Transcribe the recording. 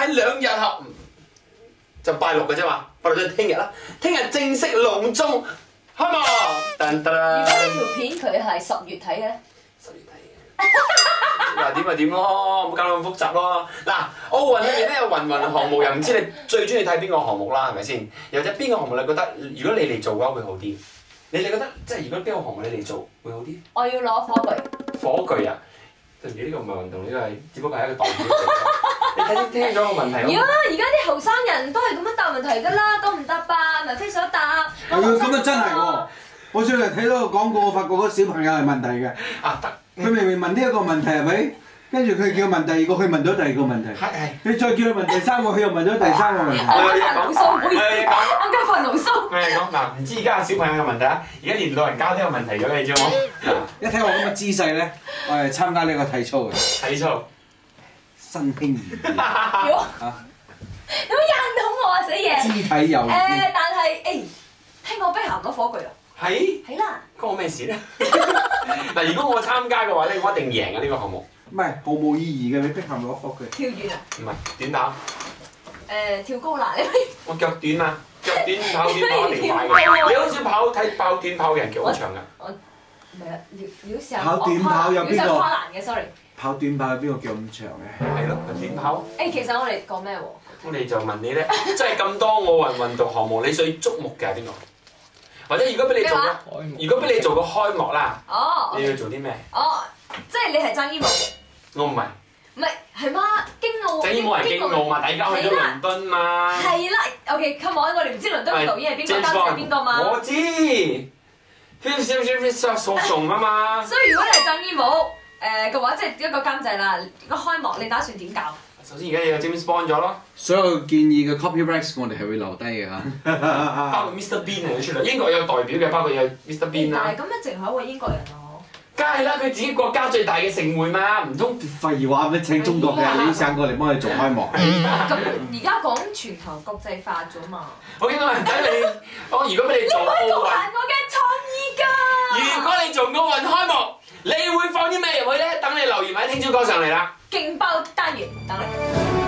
喺2日後就拜6嘅啫嘛，拜6即係聽日啦。聽日正式隆重開幕，噔噔啦！如果呢條片佢係10月睇嘅咧，10月睇嘅，話點就點咯，唔好搞到咁複雜咯。嗱，奧運裏面咧有芸項目，又唔知你最中意睇邊個項目啦，係咪先？又或者邊個項目你覺得如果你嚟做嘅話會好啲？你哋覺得即係如果邊個項目你嚟做會好啲？我要攞火炬。火炬啊！對唔住，呢個唔係運動，呢個係只不過係一個代表。你睇聽咗個問題咯。而家啲後生人都係咁樣答問題㗎啦，都唔答吧，咪飛手答。咁啊真係喎！我最近睇到個廣告，我發覺嗰小朋友係問題嘅。啊得。佢明明問呢一個問題係咪？跟住佢叫問第二個，佢問咗第二個問題。係。你再叫佢問第三個，佢又問咗第三個問題。我今日牢騷，唔好意思。我今日牢騷。我哋講嗱，唔知而家小朋友嘅問題啊，而家連老人家都有問題咗，你知冇？一睇我咁嘅姿勢咧，我係參加呢個體操嘅。體操。身輕如燕。有冇印到我啊？死嘢！肢體柔軟。但係聽講碧咸攞火炬啊！係。係啦。關我咩事咧？嗱，如果我參加嘅話咧，我一定贏啊！呢個項目。唔係毫無意義嘅，你碧咸攞火炬。跳遠啊？唔係短跑。跳高啦！你我腳短啊，腳短跑短跑一定快嘅。你好似睇跑短跑嘅人腳好長㗎。我唔係啊，廖時跑短跑有邊個？跨欄嘅 sorry。跑短跑有邊個腳咁長嘅？係咯，短跑。其實我哋講咩喎？我哋就問你咧，即係咁多奧運運動項目，你最矚目嘅係邊個？或者如果俾你做個開幕啦，你要做啲咩？即係你係爭衣帽嘅。我唔係。唔係係嗎？京奧。爭衣帽係京奧嘛？大家去咗倫敦嘛？係啦 ，OK，come on，我哋唔知倫敦嘅導演係邊個，監製係邊個嘛？我知。送啊嘛。所以如果你係爭衣帽嘅話，即係一個監製啦。個開幕你打算點搞？首先而家有 James Bond 咗咯。所有建議嘅 copyright 我哋係會留低嘅嚇。包括 Mr Bean 係出嚟，英國有代表嘅，包括有 Mr Bean 啦。但係咁樣淨係一位英國人喎。梗係啦，佢自己國家最大嘅盛會嘛，唔通廢話咩？請中國嘅李生過嚟幫你做開幕。咁而家講全球國際化咗嘛？我見到人睇你，如果俾你做奧運，你唔可以局限我嘅創意㗎。如果你做奧運開幕，你會放啲咩入去咧？等你留言喺聽朝歌上嚟啦。勁爆單元，等你。